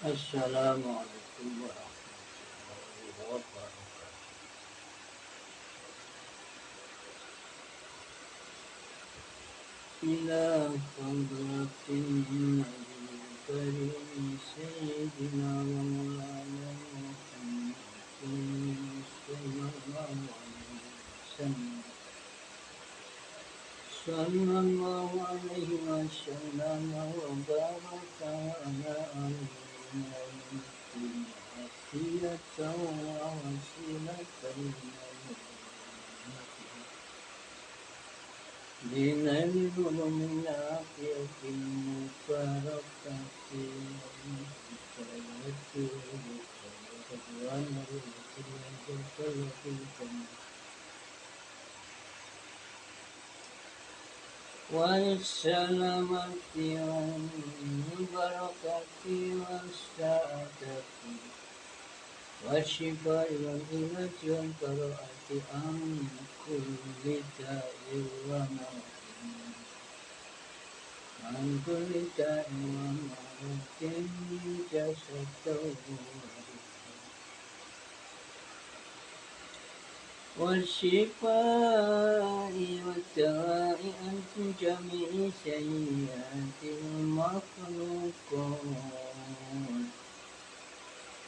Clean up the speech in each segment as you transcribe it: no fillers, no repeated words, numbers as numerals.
Assalamualaikum warahmatullahi wabarakatuh. Ila hadratin Nabi Karim Sayyidina wa Maulana Muhammadin sallallahu alaihi wasallam. Sallallahu alaihi wasallam wa baraka ala alihi وصية ووسيلة لنيل العافية المباركة والسلامة والبركة والسعادة والشفاء والغنى والبراءة عن كل داء ومرض عن كل داء ومرض جسده والشفاء والدواء عن جميع سيئات المخلوقات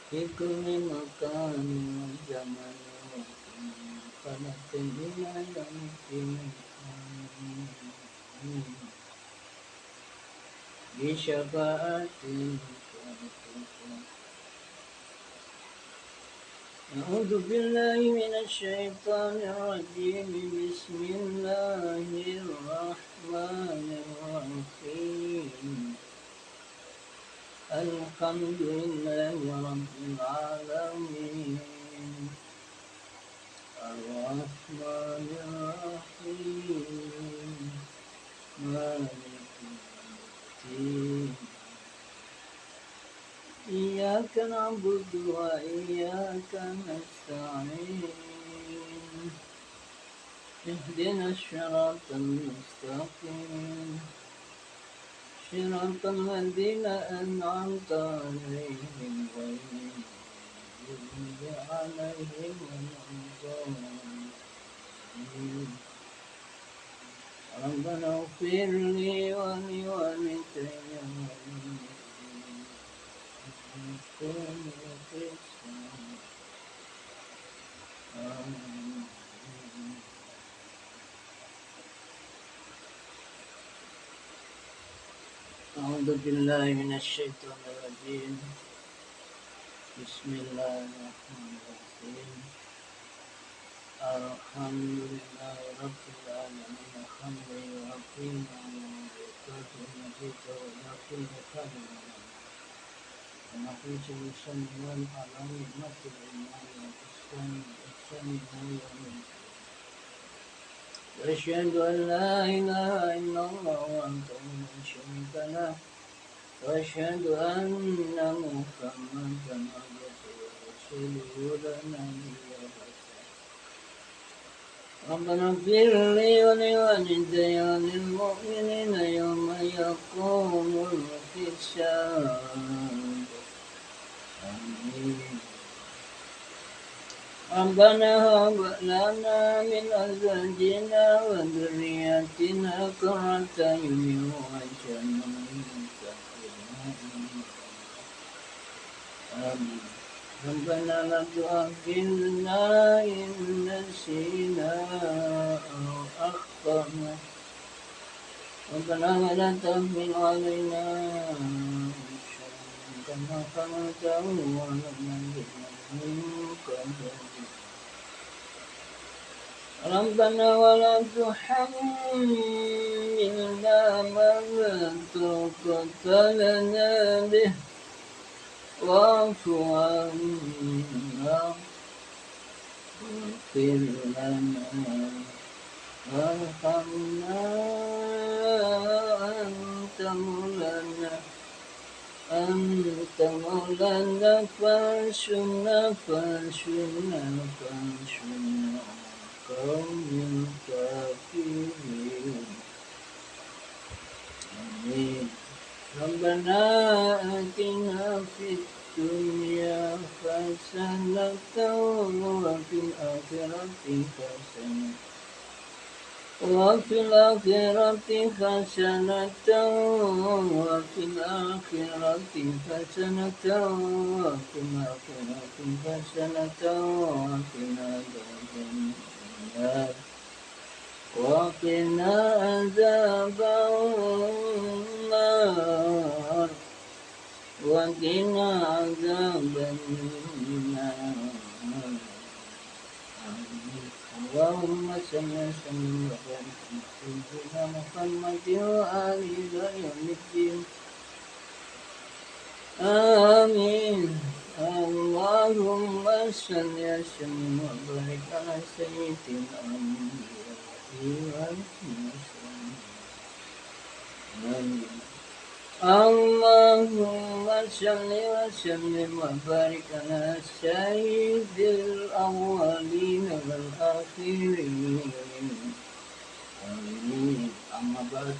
في كل مكان وزمان وقت إلى يوم الدين بشفاعة أعوذ بالله من الشيطان الرجيم بسم الله الرحمن الرحيم الحمد لله رب العالمين الرحمن الرحيم مالك الدين إياك نعبد وإياك نستعين اهدنا الصراط المستقيم صراط الذين أنعمت عليهم غير المغضوب عليهم ولا الضالين ربنا اغفر لي ولوالدي أعوذ بالله من الشيطان الرجيم بسم الله الرحمن الرحيم الحمد لله رب العالمين حمدا يوافي نعمه ويكافئ مزيده ويغفر لخالقنا ونحيي وسلم على نعمة الإيمان والإسلام والإحسان إلى يوم الدين وأشهد أن لا إله إلا الله وحده لا شريك له وأشهد أن محمدا عبده ورسوله لا نبي بعده ربنا اغفر لي ولوالدي وللمؤمنين يوم يقوم الحساب آمين ربنا هب لنا من أزواجنا وذرياتنا قرة أعين واجعلنا للمتقين آمين ربنا لا تؤاخذنا إن نسينا أو أخطأنا ربنا ولا تحمل علينا كما حملته على الذين من قبلنا ربنا ولا تحملنا ما لا طاقة لنا به واعف عنا واغفر لنا وارحمنا أنت مولانا فانصرنا قوم الكافرين آمين Rabbana atina fid dunya hasanatan wa fil akhirati hasanatan وفي الآخرة حسنة وفي الآخرة حسنة وفي الآخرة حسنة وقنا عذاب النار وقنا عذاب النار وقنا عذاب النار اللهم صل وسلم وبارك على سيدنا محمد وآله إلى يوم الدين آمين اللهم صل وسلم وبارك على سيدنا محمد آمين اللهم صل وسلم وبارك على سيد الأولين والآخرين Amin. Amma ba'd.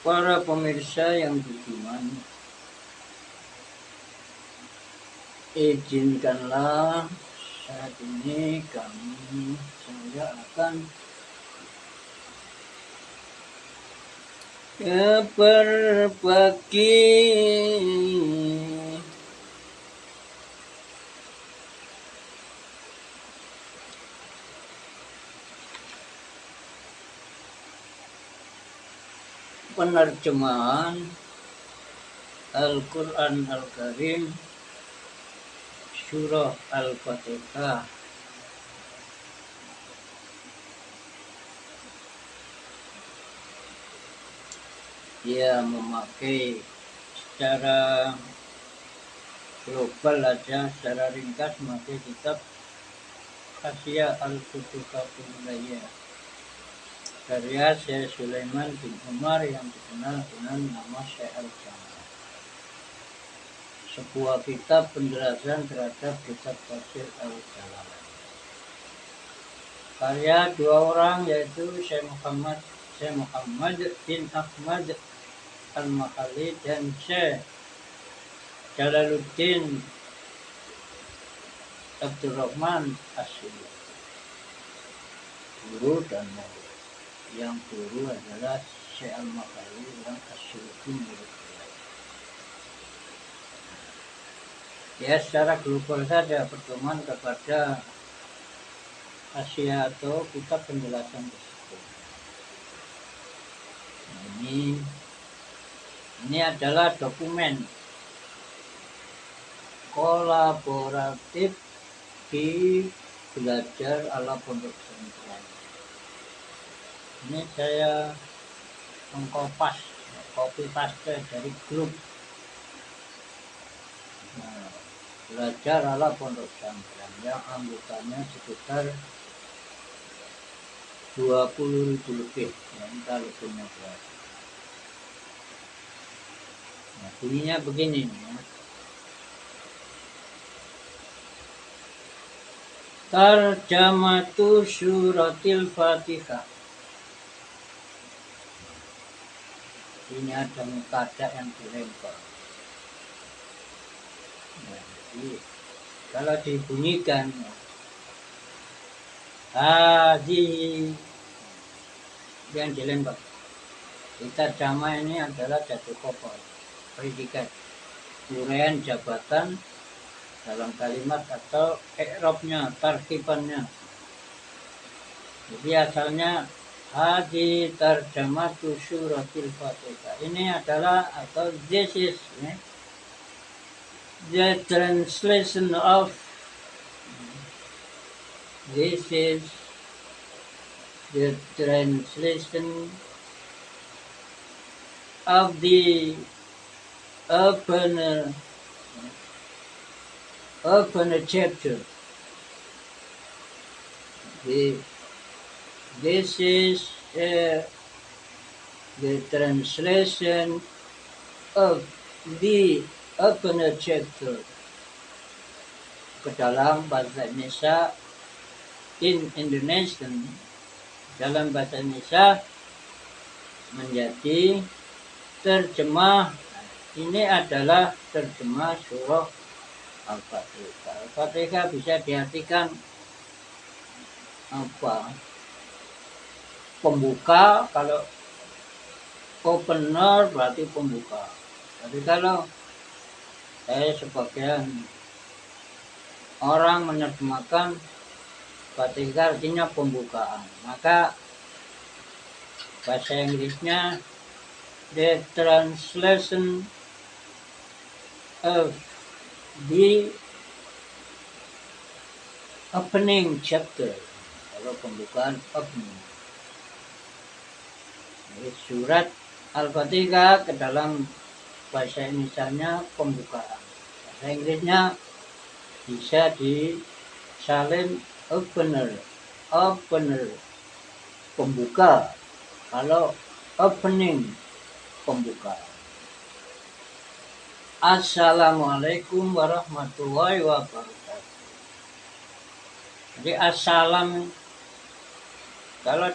Para pemirsa yang budiman, izinkanlah saat ini saya akan berbagi penerjemahan Al-Quran Al-Karim Surah Al-Fatihah. Dia memakai secara global aja, secara ringkas memakai kitab Hasyiah Al-Futuhatul Wilayah karya Syekh Sulaiman bin Umar yang dikenal dengan nama Syekh Al-Jamal. Sebuah kitab penjelasan terhadap kitab tafsir Al-Jalalain. Karya dua orang yaitu Syekh Muhammad bin Ahmad Al-Mahalli dan Syekh Jalaluddin Abdurrahman As-Suyuti. Guru dan murid. Yang guru adalah Syekh Al-Mahalli, yang As-Suyuti murid. Ya, secara global saja pertemuan kepada Hasyiah atau kitab penjelasan tersebut. Nah, ini adalah dokumen kolaboratif di belajar ala pondok pesantren. Ini saya copy paste dari grup belajar ala pondok pesantren yang anggotanya sekitar 20.000 lebih, ya, entah lebihnya berapa. Nah, bunyinya begini ya. Tarjamatu suratil Fatihah. Ini ada mukadak yang dilempar. Nah, jadi, kalau dibunyikan haji yang dilempar. Tarjamah ini adalah jatuh kopor, predikat, uraian jabatan dalam kalimat atau i'rabnya, tarkibannya. Jadi asalnya haji tarjamatu suratil Fatihah. Ini adalah atau this is the translation of the open chapter. This is the translation of the open chapter ke dalam bahasa Indonesia in Indonesian, dalam bahasa Indonesia menjadi terjemah ini adalah terjemah surah Al-Fatihah. Al-Fatihah bisa diartikan apa? Pembuka, kalau opener berarti pembuka. Tapi kalau sebagian orang menerjemahkan Fatihah artinya pembukaan, maka bahasa Inggrisnya the translation of the opening chapter. Kalau pembukaan opening. Surat Al-Fatihah ke dalam bahasa Indonesianya pembukaan. Bahasa Inggrisnya bisa disalin opener, pembuka. Kalau opening, pembuka. Assalamualaikum warahmatullahi wabarakatuh. Jadi assalam kalau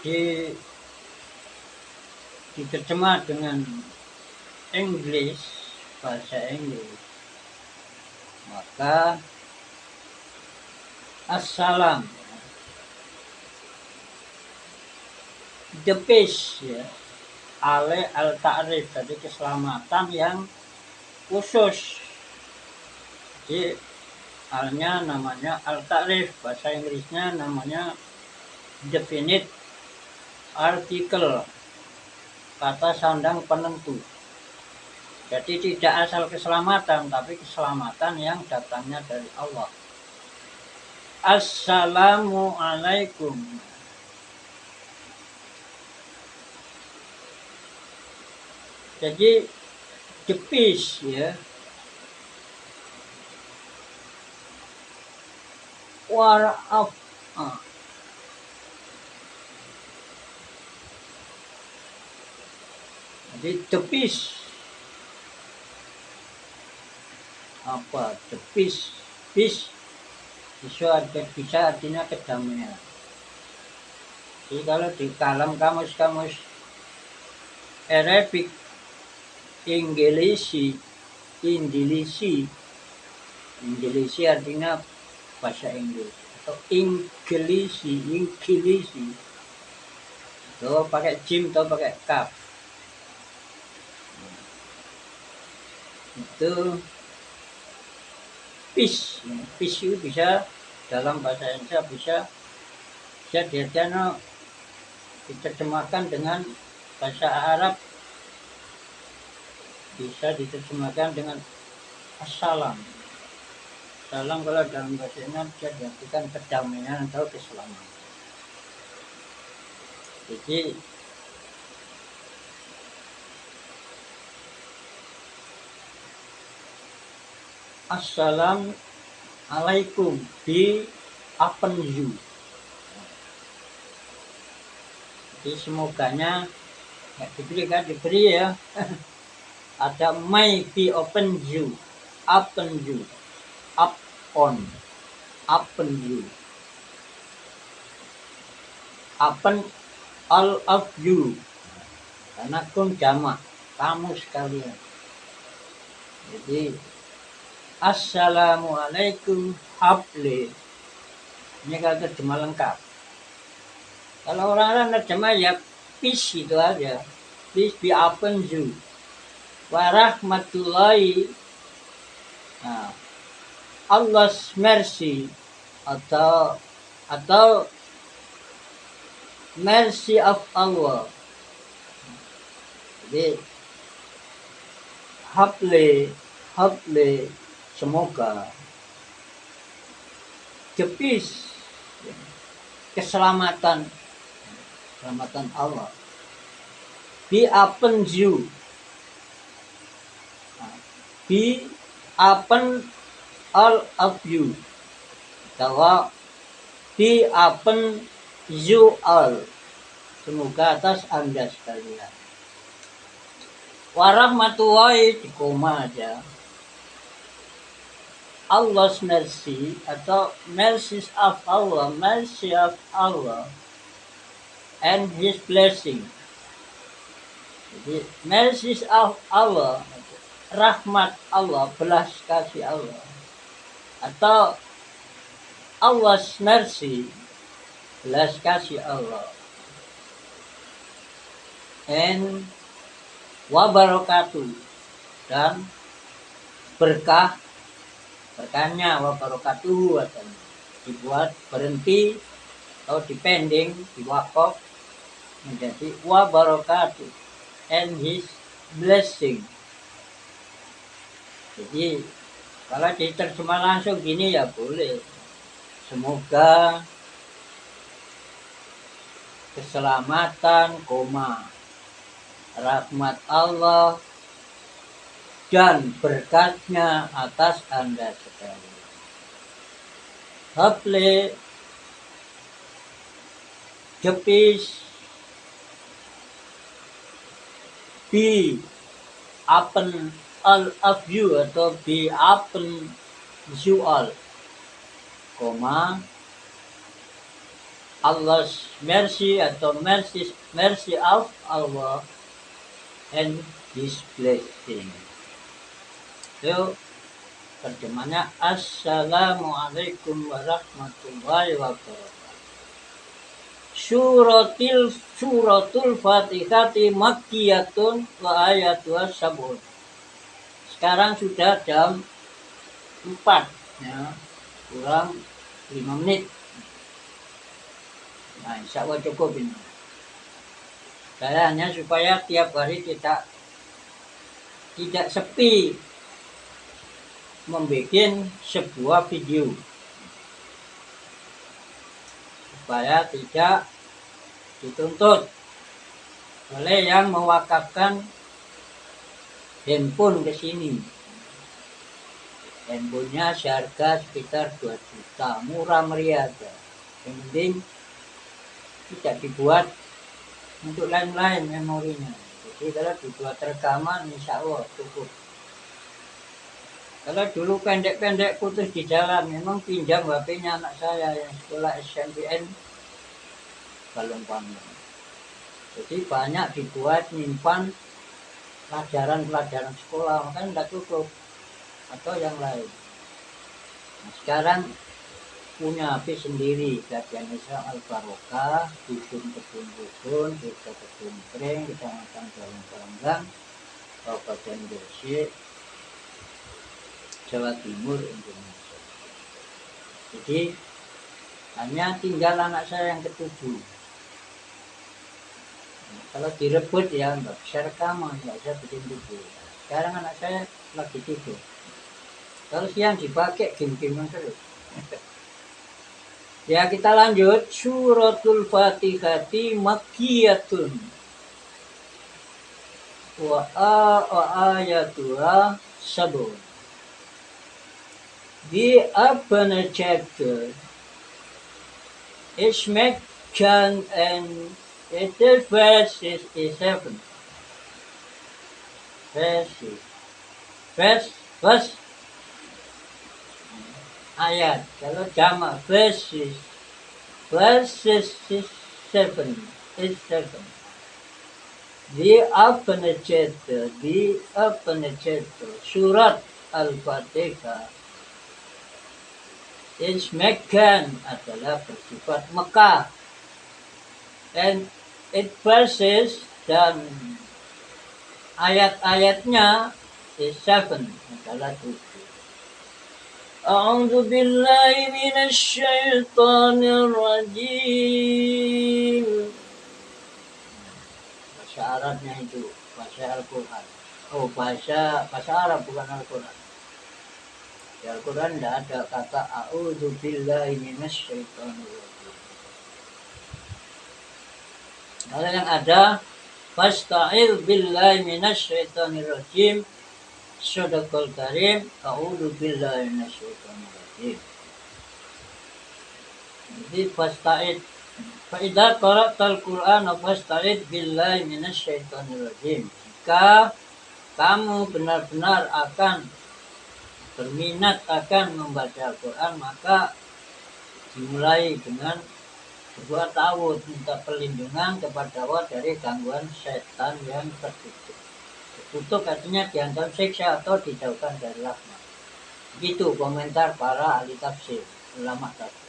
diterjemah dengan English, bahasa Inggris, maka assalam, the peace, ya, al-ta'rif, jadi keselamatan yang khusus. Jadi alnya namanya al-ta'rif, bahasa Inggrisnya namanya definite article, kata sandang penentu. Jadi tidak asal keselamatan, tapi keselamatan yang datangnya dari Allah. Assalamualaikum. Jadi the peace, ya, war of jadi the peace apa, the peace bisa artinya kedamaian. Jadi kalau di dalam kamus Arabic Inggilisi artinya bahasa Inggris, atau Inggilisi itu pakai jim atau pakai kaf. Itu peace itu bisa dalam bahasa Indonesia bisa diterjemahkan dengan bahasa Arab, bisa diterjemahkan dengan assalam. Salam kalau dalam bahasa Indonesia bisa diartikan kedamaian atau keselamatan. Jadi Assalamualaikum be upon you. Jadi semoganya diberi ya. Ada may be upon you, upon you, upon you, upon all of you. Karena kun jamak, kamu sekalian. Jadi Assalamualaikum hable. Ini kalau terjemah lengkap. Kalau orang-orang terjemah ya peace itu aja. Peace be upon you. Warahmatullahi, Allah's mercy atau mercy of Allah. Jadi hable semoga, the peace, keselamatan Allah, be upon you, be upon all of you, atau be upon you all, semoga atas Anda sekalian. Warahmatullahi di koma aja. Allah's mercy atau mercy of Allah and His blessing. Jadi mercy of Allah, rahmat Allah, belas kasih Allah, atau Allah's mercy, belas kasih Allah, and wabarakatuh, dan berkahnya wabarakatuh, atau dibuat berhenti atau dipending, diwakaf menjadi wabarakatuh and his blessing. Jadi kalau diterjemah langsung gini ya boleh, semoga keselamatan, rahmat Allah dan berkatnya atas Anda sekalian. Hopefully the peace be upon all of you, atau be upon you all, Allah's mercy atau mercy of Allah and his blessing. So terjemahnya Assalamualaikum warahmatullahi wabarakatuh. Suratul Fatihati Makkiyatun wa ayatuha sabun. Sekarang sudah jam 4 ya, kurang 5 menit. Nah, insya Allah cukup ini. Saya hanya supaya tiap hari kita tidak sepi membuat sebuah video, supaya tidak dituntut oleh yang mewakafkan handphone ke sini. Handphonenya seharga sekitar 2 juta, murah meriah aja. Yang penting tidak dibuat untuk lain-lain memorinya. Jadi kalau dibuat rekaman insya Allah cukup. Kalau dulu pendek-pendek putus di jalan, memang pinjam HP-nya anak saya yang sekolah SMPN Balong-Panggung. Jadi banyak dibuat nyimpan pelajaran-pelajaran sekolah, makanya tidak cukup, atau yang lain. Nah, sekarang punya HP sendiri, kajian Islam Al-Barokah, dusun kebun-kebun, desa kebun kering, kecamatan Balong-Panggung, Kabupaten Gresik, Jawa Timur, Indonesia. Jadi hanya tinggal anak saya yang ketujuh. Kalau direbut ya nggak bisa rekaman, nggak bisa bikin video. Sekarang anak saya lagi tidur. Kalau siang dipakai game-game terus. Ya kita lanjut. Suratul Fatihati Makkiyatun wa ayatuha sabun. The opening chapter is Meccan and its verse is 7. Verse ayat. Kalau jamak verses is 7. The opening chapter Surat Al-Fatihah is Meccan, adalah bersifat Mekah, and it verses, dan ayat-ayatnya is 7, adalah 7. A'udzu billahi minasy syaithanir rajim. Bahasa Arabnya itu bahasa Al-Quran. Oh, bahasa Arab bukan Al-Quran. Di Al-Quran tidak ada kata a'udzu billahi minasy syaithanir rajim. Kalau yang ada fasta'idz billahi minasy syaithanir rajim. Shadaqal karim, a'udzu billahi minasy syaithanir rajim. Jadi fasta'idz, fa idza qara'tal Qur'ana fasta'idz billahi minasy syaithanir rajim. Jika kamu benar-benar akan berminat akan membaca Al-Quran, maka dimulai dengan Berbuat tawud, minta perlindungan kepada Allah dari gangguan setan yang tertutup. Tertutup artinya diancam siksa atau dijauhkan dari rahmat. Gitu komentar para ahli tafsir, ulama tafsir.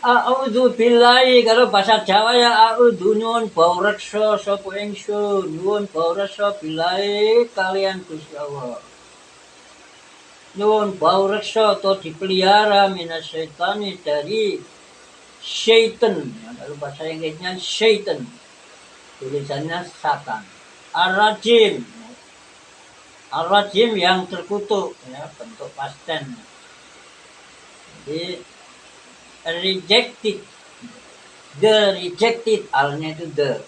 A'udzu billahi, kalau bahasa Jawa ya a'udzu nyuwun baureksa sapa ingsun, nyuwun baureksa billahi kalian Gusti Allah. Nyuwun baureksa atau dipelihara minasyaitan dari syaitan. Ya, kalau bahasa Inggrisnya syaitan, tulisannya satan. Ar-rajim, ar-rajim yang terkutuk, ya, bentuk past tense. Jadi rejected, the rejected, alnya itu the,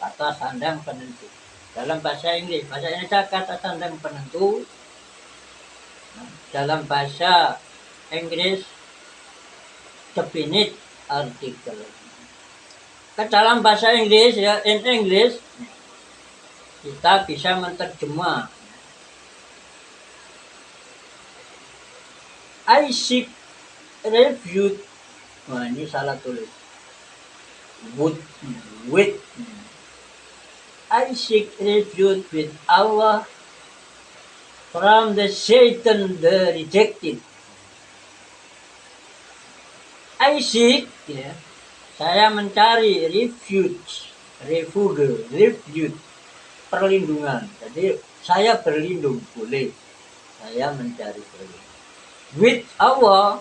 kata sandang penentu. Dalam bahasa Inggris kata sandang penentu. Dalam bahasa Inggris definite article. Ke dalam bahasa Inggris ya, in English kita bisa menerjemah I seek refuge. Nah, ini salah tulis. With I seek refuge with Allah from the Satan the rejected. I seek, ya, saya mencari refuge, perlindungan. Jadi saya berlindung, boleh. Saya mencari perlindungan. With Allah,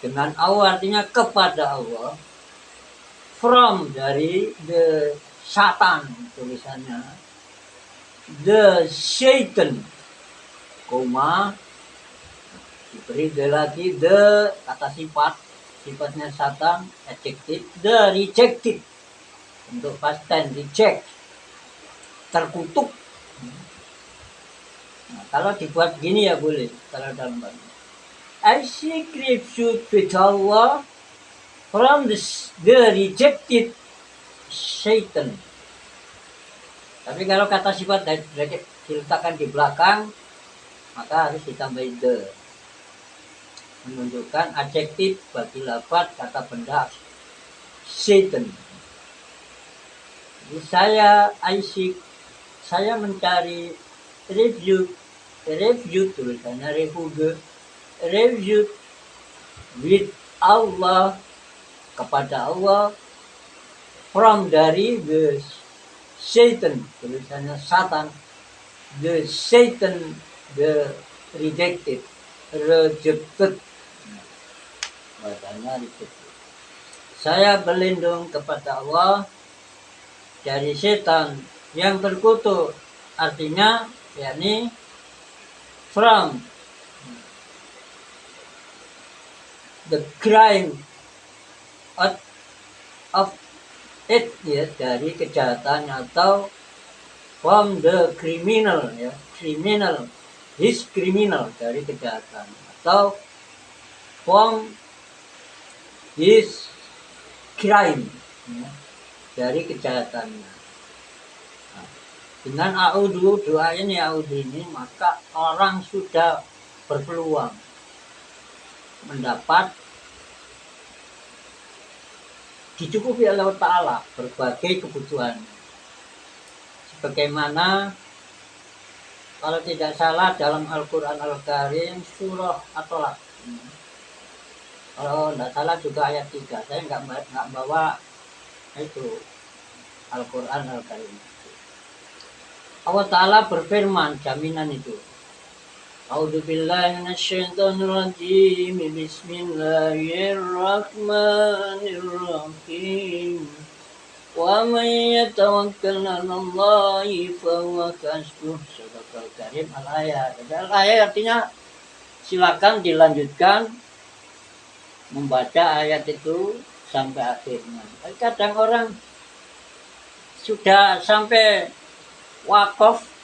dengan Allah artinya kepada Allah. From, dari the Satan, tulisannya. The Satan, koma, diberi the lagi, the, kata sifat, sifatnya Satan, adjective, the rejected, untuk past tense, reject, terkutuk. Nah, kalau dibuat gini ya boleh, kalau dalam bahasa. I seek refuge with Allah from the rejected Satan. Tapi kalau kata sifat diletakkan di belakang, maka harus ditambahin the, menunjukkan adjektif bagi lafaz kata benda Satan. Jadi saya mencari refuge, tulisannya refuge with Allah, kepada Allah, from, dari the Satan, tulisannya Satan, the Satan the rejected, bahasanya rejected. Saya berlindung kepada Allah dari setan yang terkutuk, artinya yakni from the crime of it, ya, dari kejahatan, atau from the criminal, ya, his criminal, dari kejahatan, atau from his crime, ya, dari kejahatannya. Nah, dengan a'udhu, doa ini a'udhu ini, maka orang sudah berpeluang mendapat dicukupi oleh Allah Ta'ala berbagai kebutuhan. Sebagaimana kalau tidak salah dalam Al-Quran Al-Karim surah At-Tolak, kalau tidak salah juga ayat 3, saya nggak bawa itu Al-Quran Al-Karim. Allah Ta'ala berfirman, jaminan itu, A'udzubillahi minasyaitonirrajim. Bismillahirrahmanirrahim. Wa man yatawakkal 'alallahi fahuwa hasbuh. Surah Al-Karim al-ayat. Al-ayat artinya silakan dilanjutkan membaca ayat itu sampai akhirnya. Kadang orang sudah sampai wakaf,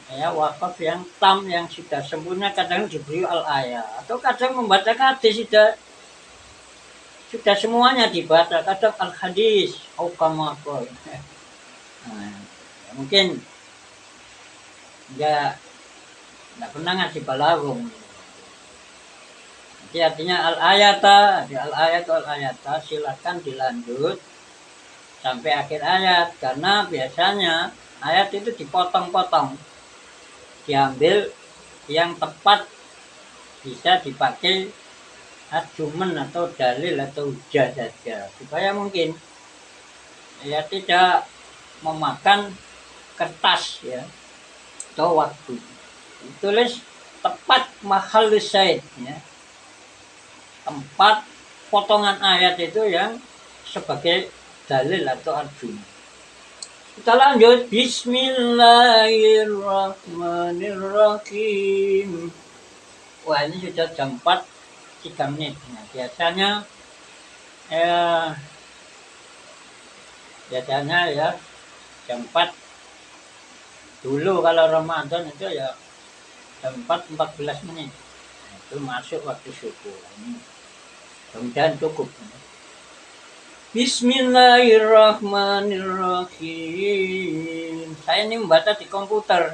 ya, wakaf yang tam, yang sudah sempurna, kadang diberi al-ayat, atau kadang membaca hadis sudah semuanya dibaca, kadang al-hadis aukamakol. Nah, mungkin nggak pernah ngasih balaghum. Artinya al-ayata, di al-ayata silakan dilanjut sampai akhir ayat, karena biasanya ayat itu dipotong-potong, diambil yang tepat bisa dipakai argumen atau dalil atau hujah saja, supaya mungkin ya tidak memakan kertas ya atau waktu. Tulis tepat mahal syahid ya, tempat potongan ayat itu yang sebagai dalil atau argumen. Kita lanjut. Bismillahirrahmanirrahim. Wah, ini sudah jam 4 3 menit. Nah, biasanya ya jam 4 dulu kalau Ramadan itu ya jam 4 14 menit. Nah, itu masuk waktu subuh. Ini mudah-mudahan cukup. Bismillahirrahmanirrahim. Saya ini membaca di komputer,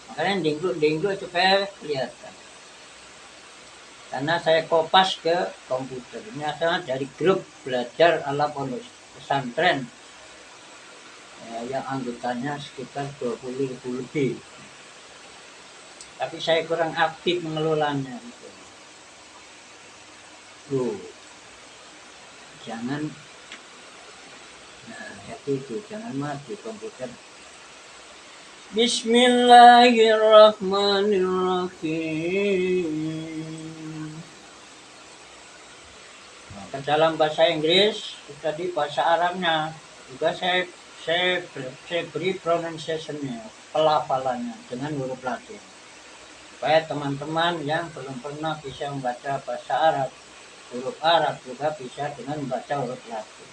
makanya dengkluk supaya kelihatan. Karena saya kopas ke komputer. Ini asalnya dari grup belajar ala pondok pesantren yang anggotanya sekitar 20 lebih. Tapi saya kurang aktif mengelolanya. Jangan, itu jangan mati komputer. Bismillahirrahmanirrahim. Nah, dalam bahasa Inggris, tadi bahasa Arabnya juga saya beri pronunciation-nya, pelafalannya dengan huruf Latin, supaya teman-teman yang belum pernah bisa membaca bahasa Arab, huruf Arab juga bisa dengan membaca huruf Latin.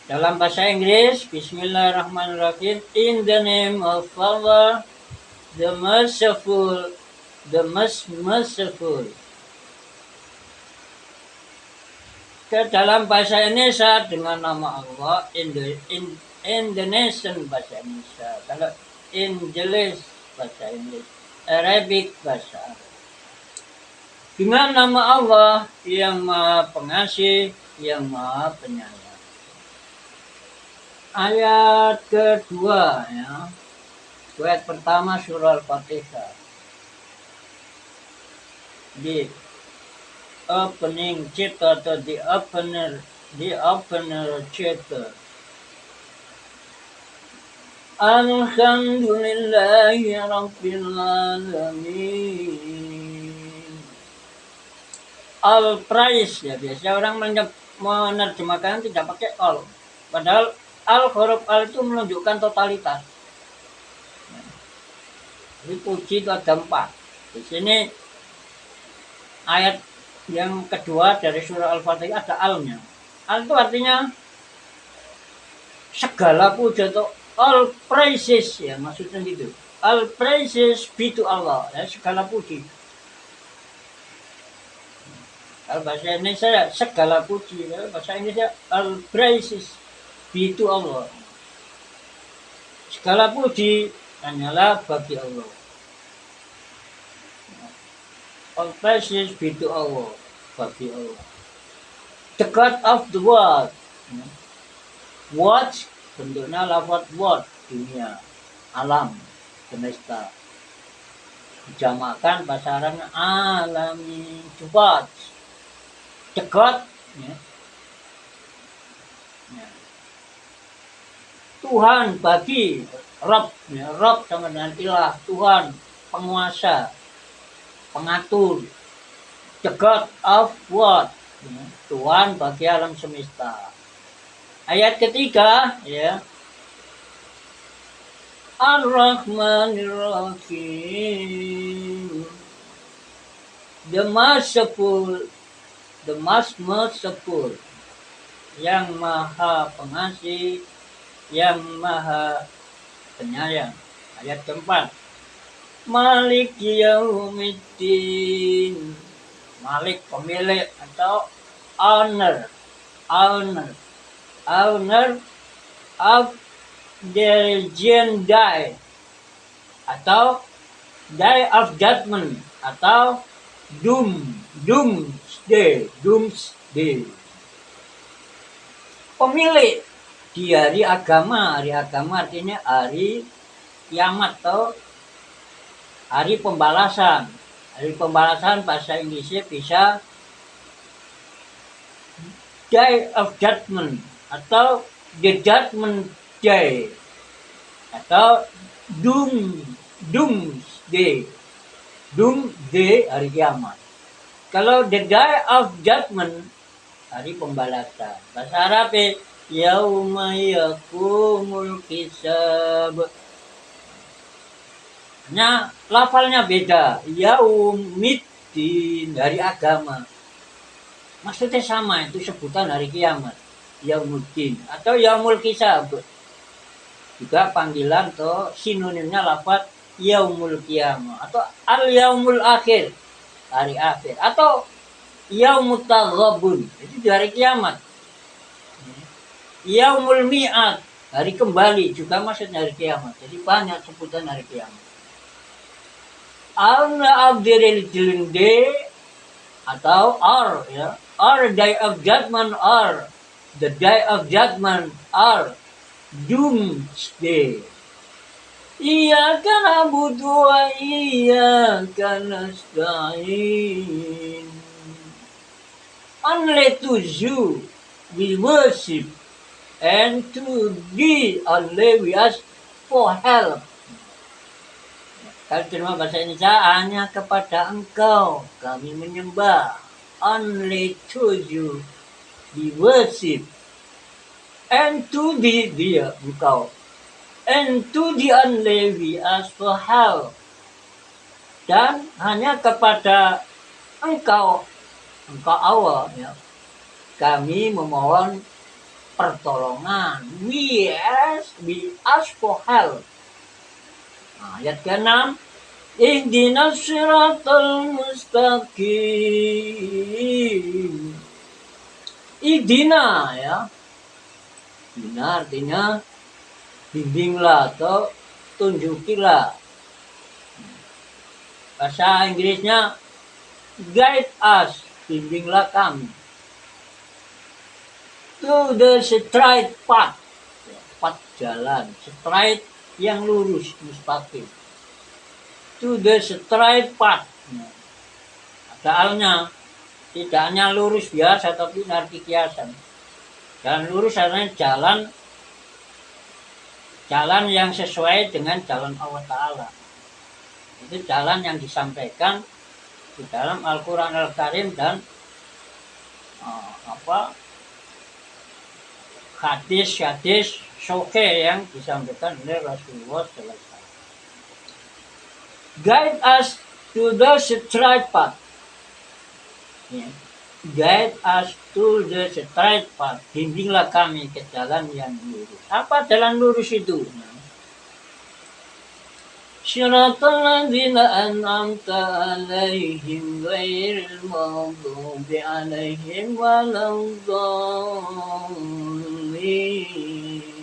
Dalam bahasa Inggris, Bismillahirrahmanirrahim. In the name of Allah, the merciful, the most merciful. Ke dalam bahasa Indonesia dengan nama Allah, Indonesian bahasa Indonesia. Kalau English bahasa Inggris, Arabic bahasa Arab. Dengan nama Allah yang Maha Pengasih, yang Maha Penyayang. Ayat kedua ya. Ayat pertama surah Al-Fatihah. Di opening chapter atau the opener chapter. Alhamdulillahi Rabbil Alamin. All praise ya, biasa orang menerjemahkan tidak pakai all. Padahal huruf al itu menunjukkan totalitas. Jadi puji itu ada 4. Di sini ayat yang kedua dari surah Al-Fatihah ada al-nya. Al itu artinya segala puji atau all praises ya, maksudnya gitu. All praises be to Allah ya, segala puji. Kalau bahasa Indonesia segala puji, kalau bahasa Inggrisnya all praises be to Allah. Segala puji hanyalah bagi Allah. All praises be to Allah, bagi Allah. The God of the world. What bentuknya lafaz world, dunia, alam, semesta. Dijamakkan bahasa Arabnya alami, cepat. The God ya. Tuhan bagi Rob ya, Rob sama dengan ilah, Tuhan, penguasa, pengatur. The God of what ya, Tuhan bagi alam semesta. Ayat ketiga ya, Ar-Rahmanir-Rahim, the merciful, the most merciful, yang maha pengasih, yang maha penyayang. Ayat keempat, Malik Yaumiddin, Malik pemilik atau owner of the day atau day of judgment atau doomsday. Pemilik di hari agama artinya hari kiamat atau hari pembalasan. Hari pembalasan bahasa Inggrisnya bisa Day of Judgment atau The Judgment Day atau Doomsday. Doomsday hari kiamat. Kalau The Day of Judgment hari pembalasan. Bahasa Arab yauma yakumul hisab. Nah, lafalnya beda. Yaumiddin hari agama. Maksudnya sama, itu sebutan hari kiamat. Yaumuddin atau yaumul hisab. Juga panggilan atau sinonimnya lafaz yaumul qiyamah atau al yaumul akhir, hari akhir, atau yaumut taghabun, itu hari kiamat. Yaumul mi'ad, hari kembali, juga maksudnya hari kiamat. Jadi banyak sebutan hari kiamat. Al-Abdiril Day atau or Day of Judgment, or the Day of Judgment, or Doomsday. Iyyaka na'budu wa iyyaka nasta'in. Only to you we worship, and to thee only we ask for help. Kalau terima bahasa Indonesia, hanya kepada engkau kami menyembah. Only to you we worship, and to thee, dia, engkau, and to thee only we ask for help. Dan hanya kepada engkau Allah, ya, kami memohon pertolongan. We ask for help. Nah, ayat ke-6, ihdinas siratal mustaqim. Ihdina, ya. Ihdina artinya bimbinglah atau tunjukilah. Bahasa Inggrisnya guide us, bimbinglah kami. To the straight path, jalan, straight yang lurus, mustaqim. To the straight path. Ada alnya, tidak hanya lurus biasa tapi arti kiasan. Jalan lurus artinya jalan yang sesuai dengan jalan Allah Ta'ala. Itu jalan yang disampaikan di dalam Al-Quran Al-Karim dan hadis-hadis sahih yang disampaikan oleh Rasulullah SAW. Guide us to the straight path. Ya. Guide us to the straight path. Bimbinglah kami ke jalan yang lurus. Apa jalan lurus itu? Syiratal ladzina an'amta 'alaihim ghairil maghdubi 'alaihim waladdallin.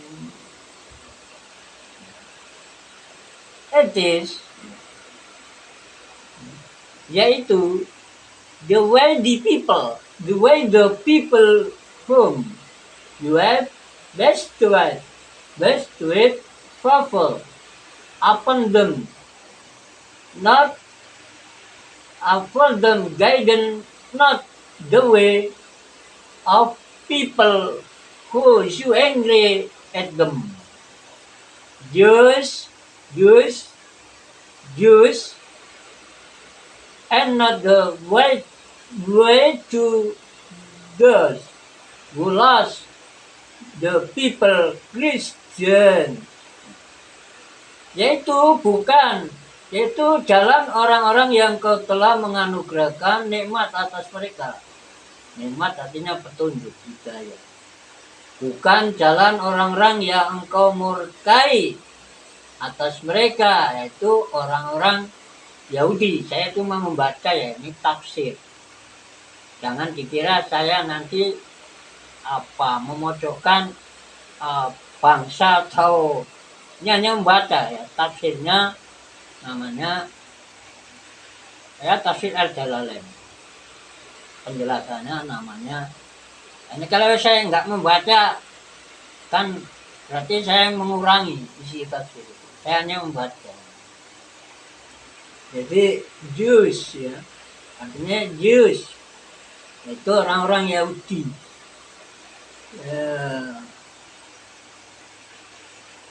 It is, yaitu the way the people whom you have best to it favor upon them, not for them guidance, not the way of people who you angry at them. Jews, and not the way to those who lost the people Christian. Yaitu jalan orang-orang yang kau telah menganugerahkan nikmat atas mereka. Nikmat artinya petunjuk, hidayah. Bukan jalan orang-orang yang engkau murkai atas mereka, yaitu orang-orang Yahudi. Saya cuma membaca, ya, ini tafsir. Jangan dikira saya nanti memojokkan bangsa atau ini hanya membaca, ya. Tafsirnya namanya Ya, tafsir Al-Jalalain. Penjelasannya namanya. Ini kalau saya nggak membaca, kan berarti saya mengurangi isi tafsir. Saya hanya membaca. Jadi Jews ya, artinya Jews itu orang-orang Yahudi.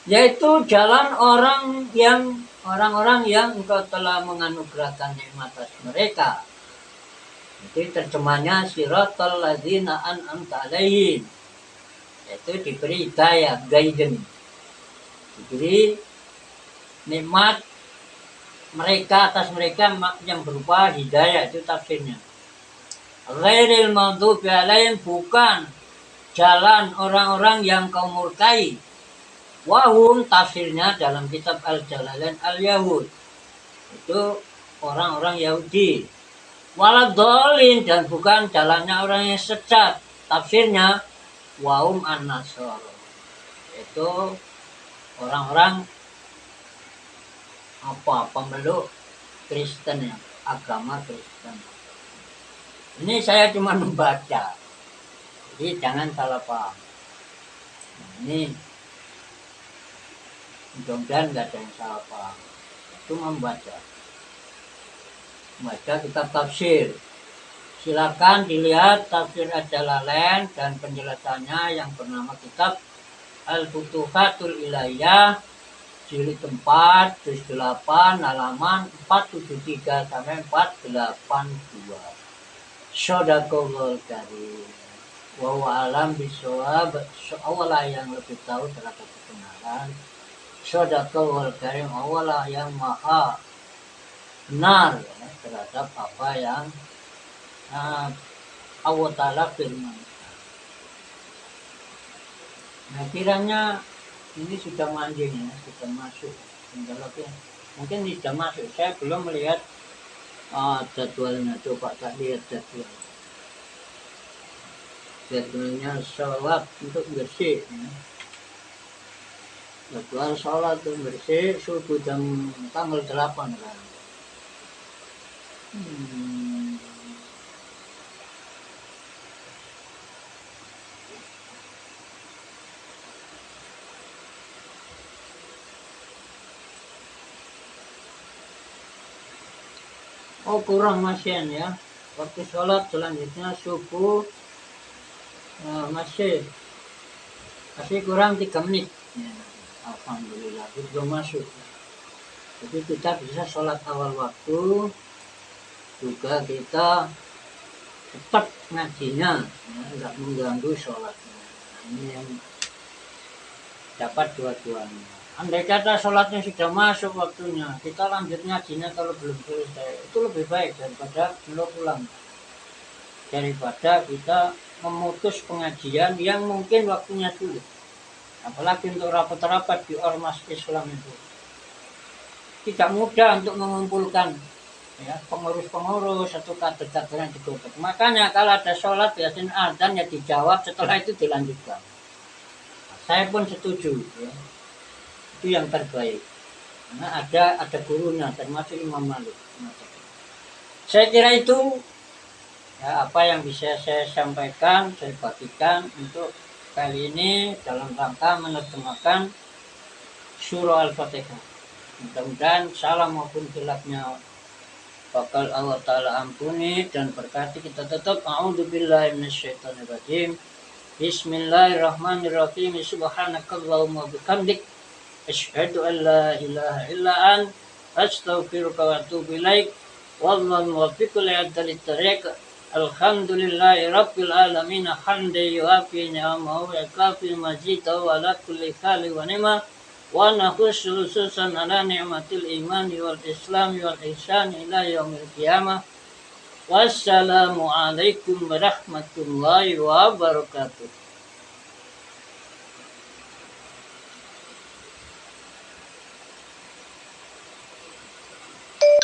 Yaitu jalan orang-orang yang engkau telah menganugerahkan nikmat atas mereka. Jadi terjemahnya siratal ladzina an'amta alaihim, yaitu diberi hidayah, guidance, diberi nikmat mereka atas mereka yang berupa hidayah, itu tafsirnya. Ghairil maghdubi alaihim, bukan jalan orang-orang yang kau murkai. Wahum tafsirnya dalam kitab Al-Jalalain Al-Yahud, itu orang-orang Yahudi. Waladolin, dan bukan jalannya orang yang sesat, tafsirnya wahum an-nasara, itu orang-orang pemeluk Kristen ya, agama Kristen. Ini saya cuma membaca, jadi jangan salah paham. Ini mudah-mudahan nggak ada yang salah paham. Itu membaca kitab tafsir. Silakan dilihat tafsir Al-Jalalain dan penjelasannya yang bernama kitab Al-Futuhatul Ilahiyah, jilid 4, juz 8, halaman 473 sampai 482. Shadaqallahul karim. Wa huwa alam bisawab. Allah yang lebih tahu terhadap kebenaran. Shadaqallahul karim. Allah yang maha benar ya, terhadap apa yang Allah Ta'ala firman. Nah, kiranya ini sudah mancing ya, sudah masuk. Mungkin sudah masuk. Saya belum melihat jadwalnya. Coba tak lihat jadwalnya sholat untuk bersih ya. Jadwal sholat untuk bersih subuh jam tanggal 8 kan. Oh, kurang masih ya. Waktu sholat selanjutnya subuh masih kurang 3 menit ya. Alhamdulillah belum masuk. Jadi kita bisa sholat awal waktu, juga kita tetap ngajinya ya, nggak mengganggu sholatnya. Nah, ini yang dapat dua-duanya. Andai kata sholatnya sudah masuk waktunya, kita lanjut ngajinya kalau belum selesai, itu lebih baik daripada belum pulang, daripada kita memutus pengajian yang mungkin waktunya sulit. Apalagi untuk rapat-rapat di ormas Islam itu tidak mudah untuk mengumpulkan ya, pengurus-pengurus atau kader-kader yang digotot. Makanya kalau ada sholat biasanya adzan ya dijawab, setelah itu dilanjutkan. Saya pun setuju ya. Itu yang terbaik. Karena ada gurunya, termasuk Imam Malik. Saya kira itu ya, apa yang bisa saya sampaikan, saya bagikan untuk kali ini dalam rangka menerjemahkan surah Al-Fatihah. Mudah-mudahan salah maupun khilafnya bakal Allah Ta'ala ampuni dan berkati. Kita tetap a'udzubillahi minasyaitonirrajim. Bismillahirrahmanirrahim. Subhanakallahumma bihamdik asyhadu an la ilaha illa anta astaghfiruka wa atubu ilaik. Wallahu muwaffiq li thariq. Alhamdulillahi rabbil alamin hamdan yuafi ni'amahu wa yakafi majidahu ala kulli hali wa ni'mah. Wa nakhussu khususan ala ni'matil imani wal islami wal ihsani ila yaumil qiyamah. Wassalamu alaikum warahmatullahi wabarakatuh.